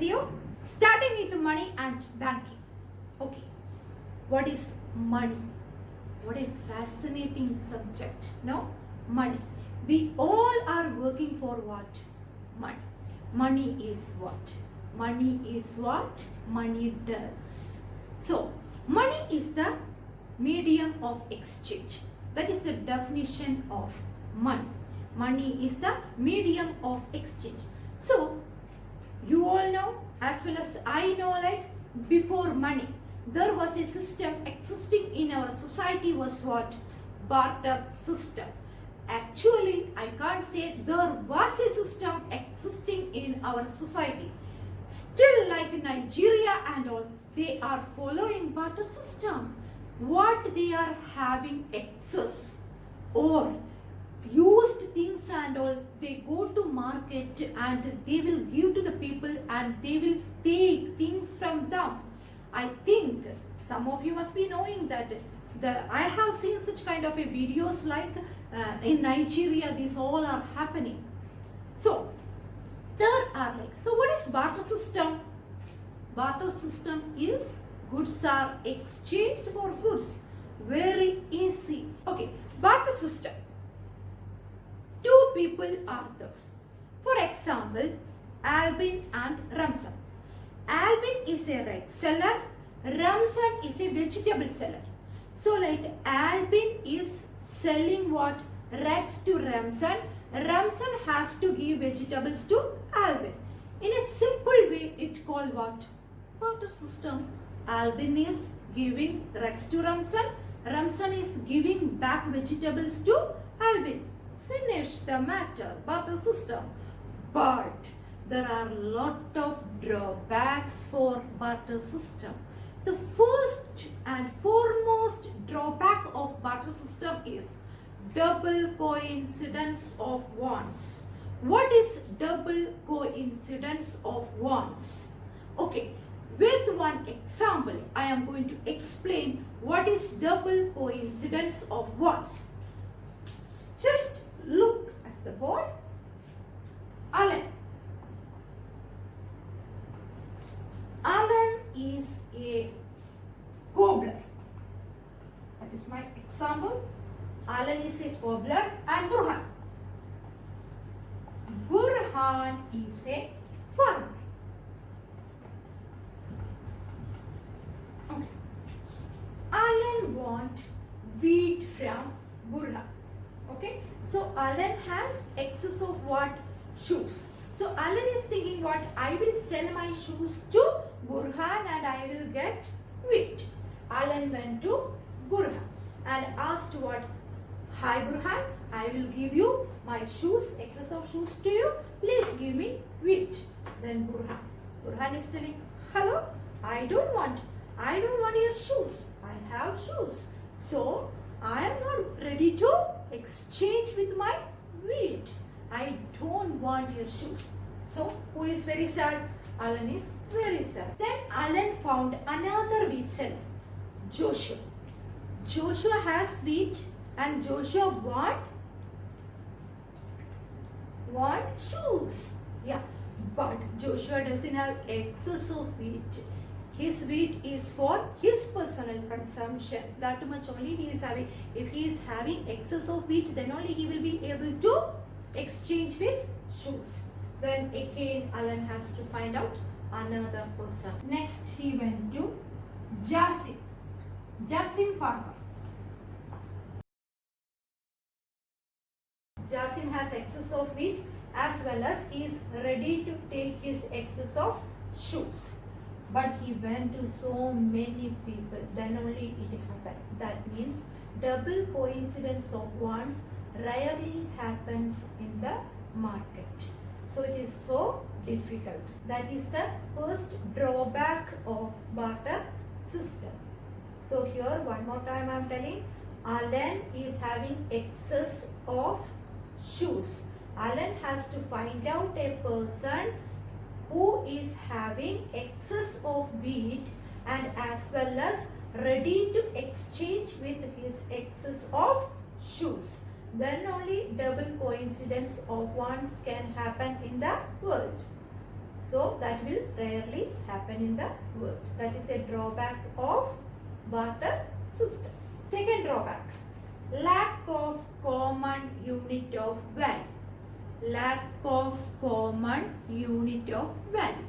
you. Starting with money and banking. Okay, what is money? What a fascinating subject. No, money. We all are working for what? Money. Money is what? Money is what money does. So, money is the medium of exchange. That is the definition of money. Money is the medium of exchange. So, you all know as well as I know, like before money, there was a system existing in our society was what? Barter system. Actually, I can't say there was a system existing in our society. Still, like Nigeria and all, they are following barter system. What they are having excess or used things and all, they go to market and they will give to the people and they will take things from them. I think some of you must be knowing that I have seen such kind of a videos like in Nigeria, these all are happening. So there are like, so what is barter system? Barter system is goods are exchanged for goods. Very easy. Okay, barter system. Two people are there. For example, Albin and Ramzan. Albin is a rice seller. Ramzan is a vegetable seller. So like Albin is selling what? Rice to Ramzan. Ramzan has to give vegetables to Albin. In a simple way, it called what? Barter system. Albin is giving rice to Ramzan. Ramzan is giving back vegetables to Albin. Finish the matter, barter system. But there are a lot of drawbacks for barter system. The first and foremost drawback of barter system is double coincidence of wants. What is double coincidence of wants? Okay, with one example, I am going to explain what is double coincidence of wants. Just look at the board. Alan. Alan is a cobbler. That is my example. Alan is a cobbler and Burhan. Burhan is a farmer. Okay. Alan wants wheat from Burhan. Okay, so Alan has excess of what? Shoes. So Alan is thinking what? I will sell my shoes to Burhan and I will get wheat. Alan went to Burhan and asked what? Hi Burhan, I will give you my shoes, excess of shoes to you. Please give me wheat. Then Burhan is telling, hello, I don't want your shoes. I have shoes. So I am not ready to exchange with my wheat. I don't want your shoes. So who is very sad? Alan is very sad. Then Alan found another wheat seller, Joshua. Joshua has wheat and Joshua want shoes. Yeah, but Joshua doesn't have excess of wheat. His wheat is for his personal consumption. That much only he is having. If he is having excess of wheat, then only he will be able to exchange with shoes. Then again Alan has to find out another person. Next he went to Jasim. Jasim farmer. Jasim has excess of wheat as well as he is ready to take his excess of shoes. But he went to so many people, then only it happened. That means double coincidence of wants rarely happens in the market. So it is so difficult. That is the first drawback of barter system. So here one more time I am telling, Alan is having excess of shoes. Alan has to find out a person who is having excess of wheat and as well as ready to exchange with his excess of shoes. Then only double coincidence of wants can happen in the world. So that will rarely happen in the world. That is a drawback of barter system. Second drawback, lack of common unit of value. Lack of common unit of value.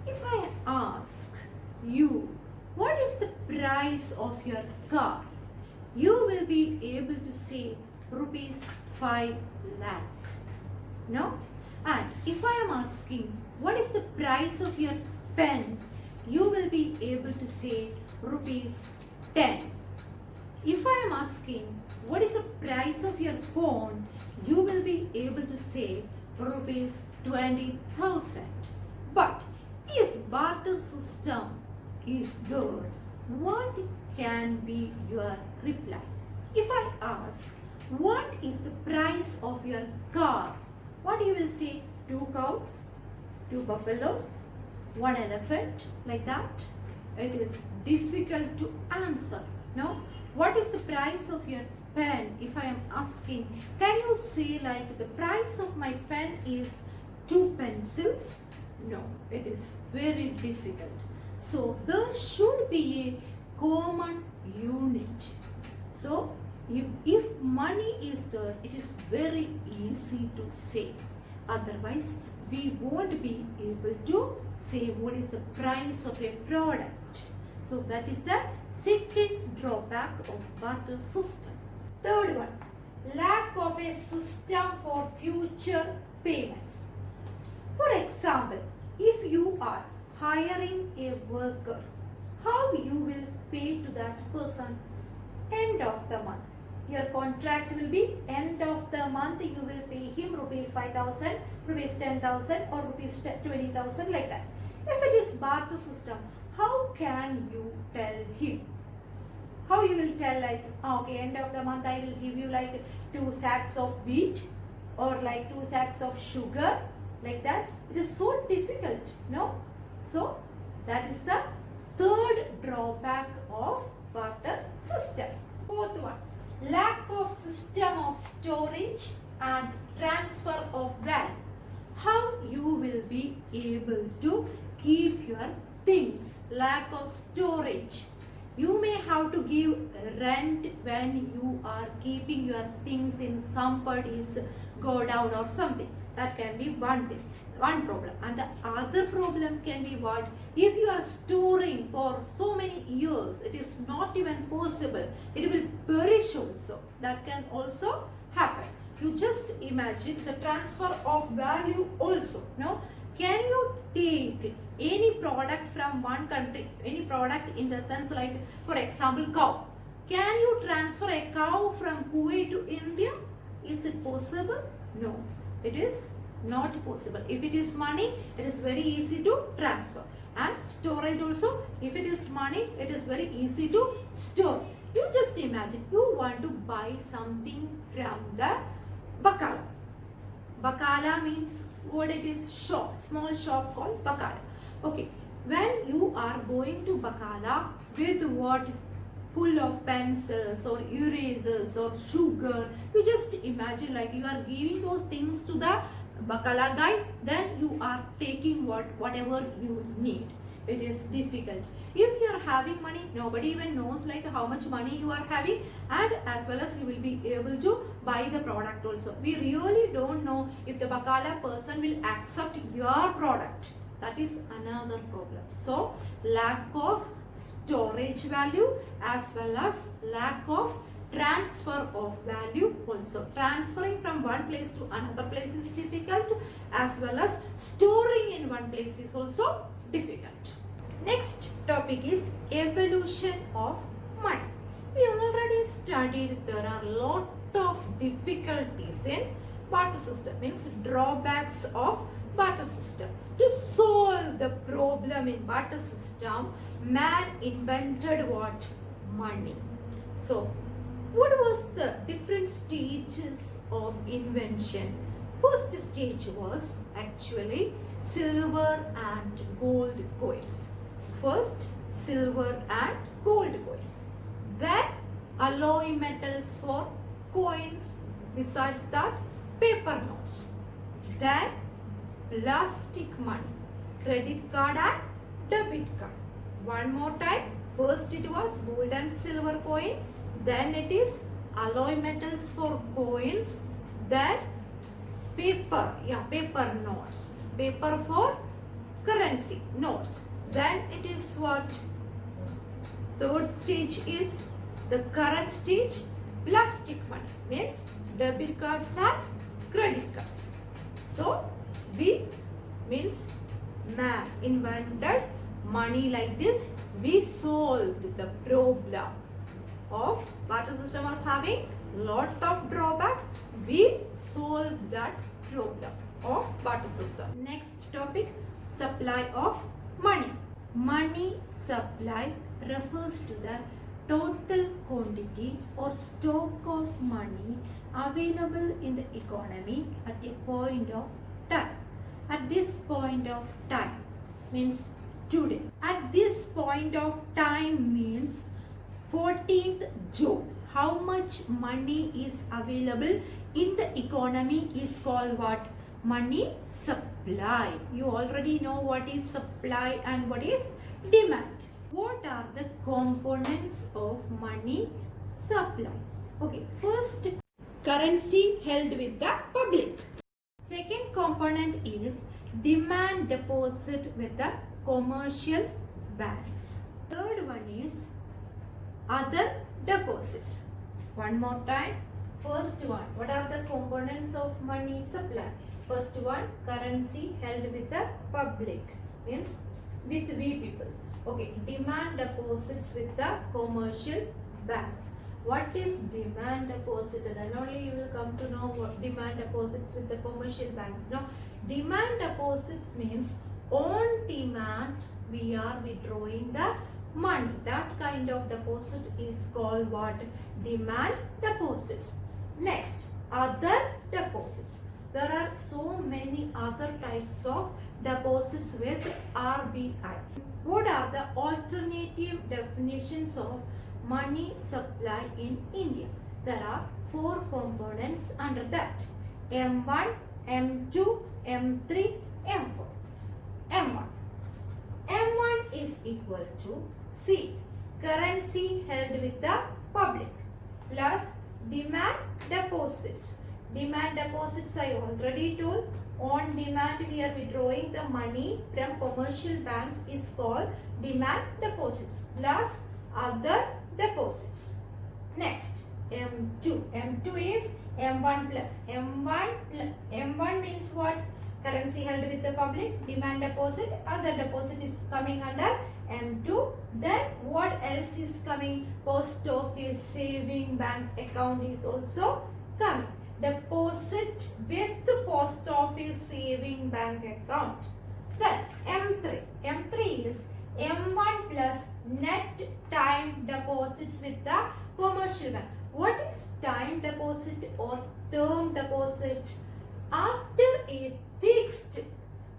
If I ask you, what is the price of your car? You will be able to say rupees 5 lakh. No? And if I am asking, what is the price of your pen? You will be able to say rupees 10. If I am asking, what is the price of your phone? You will be able to say rupees 20,000. But if barter system is there, what can be your reply? If I ask, what is the price of your car? What you will say? 2 cows, 2 buffaloes, 1 elephant, like that. It is difficult to answer. No? What is the price of your pen? If I am asking, can you say like the price of my pen is 2 pencils? No, it is very difficult. So there should be a common unit. So if money is there, it is very easy to say. Otherwise, we won't be able to say what is the price of a product. So that is the second drawback of barter system. Third one, lack of a system for future payments. For example, if you are hiring a worker, how you will pay to that person? End of the month. Your contract will be end of the month. You will pay him rupees 5,000, rupees 10,000 or rupees 20,000, like that. If it is barter system, how can you tell him? How you will tell like, okay, end of the month I will give you like 2 sacks of wheat or like 2 sacks of sugar, like that. It is so difficult, no? So that is the third drawback of barter system. Fourth one, lack of system of storage and transfer of value. How you will be able to keep your things? Lack of storage. You may have to give rent when you are keeping your things in somebody's godown or something. That can be one thing, one problem. And the other problem can be what? If you are storing for so many years, it is not even possible. It will perish also. That can also happen. You just imagine the transfer of value also. No? Can you take any product from one country, any product in the sense like, for example, cow. Can you transfer a cow from Kuwait to India? Is it possible? No, it is not possible. If it is money, it is very easy to transfer. And storage also, if it is money, it is very easy to store. You just imagine, you want to buy something from the Bakala. Bakala means what it is? Shop, small shop called Bakala. Okay, when you are going to Bakala with what? Full of pencils or erasers or sugar, you just imagine like you are giving those things to the Bakala guy, then you are taking whatever you need. It is difficult. If you are having money, nobody even knows like how much money you are having, and as well as you will be able to buy the product also. We really don't know if the Bakala person will accept your product. That is another problem. So lack of storage value as well as lack of transfer of value also. Transferring from one place to another place is difficult, as well as storing in one place is also difficult. Next topic is evolution of money. We already studied there are a lot of difficulties in barter system, means drawbacks of barter system. To solve the problem in barter system, man invented what? Money. So what was the different stages of invention? First stage was actually silver and gold coins. First silver and gold coins. Then alloy metals for coins. Besides that, paper notes. Then plastic money. credit card and debit card. One more time. First it was gold and silver coin. Then it is alloy metals for coins. Then paper notes. Paper for currency notes. Then it is what? Third stage is the current stage, plastic money, means debit cards and credit cards. So we means man invented money like this. We solved the problem of barter system was having lot of drawback. We solved that problem of barter system. Next topic, supply of money. Money supply refers to the total quantity or stock of money available in the economy at a point of time. At this point of time means today. At this point of time means 14th June. How much money is available in the economy is called what? Money supply. You already know what is supply and what is demand. What are the components of money supply? Okay, first, currency held with the public. Second component is demand deposit with the commercial banks. Third one is other deposits. One more time. First one, what are the components of money supply? First one, currency held with the public, means with we people. Okay, demand deposits with the commercial banks. What is demand deposit? Then only you will come to know what demand deposits with the commercial banks. Now, demand deposits means on demand we are withdrawing the money. That kind of deposit is called what? Demand deposits. Next, other deposits. There are so many other types of deposits with RBI. What are the alternative definitions of money supply in India? There are 4 components under that. M1, M2, M3, M4. M1. M1 is equal to C. Currency held with the public plus demand deposits. Demand deposits I already told. On demand we are withdrawing the money from commercial banks is called demand deposits plus other deposits. Next, M2. M2 is M1 plus. M1 means what? Currency held with the public, demand deposit, other deposit is coming under M2. Then what else is coming? Post office saving bank account is also coming. Deposit with the post office saving bank account. Then M3. M3 is M1 plus net time deposits with the commercial bank. What is time deposit or term deposit? After a fixed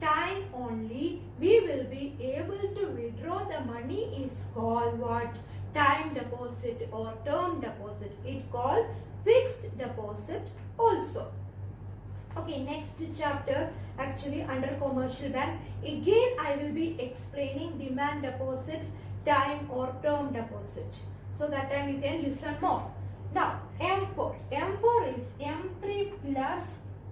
time only we will be able to withdraw the money is called what? Time deposit or term deposit. It called fixed deposit also. Okay, next chapter actually under commercial bank. Again I will be explaining demand deposit, time or term deposit. So that time you can listen more. Now M4. M4 is M3 plus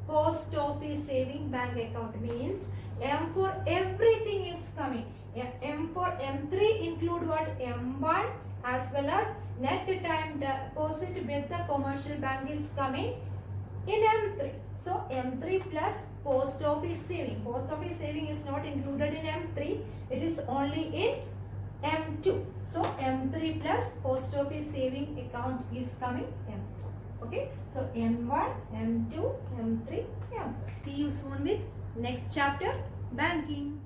post office saving bank account, means M4 everything is coming. M4, M3 include what? M1 as well as net time deposit with the commercial bank is coming in M3. So M3 plus post office saving. Post office saving is not included in M3. It is only in M2. So M3 plus post office saving account is coming M4. Okay. So M1, M2, M3, M4. See you soon with next chapter, banking.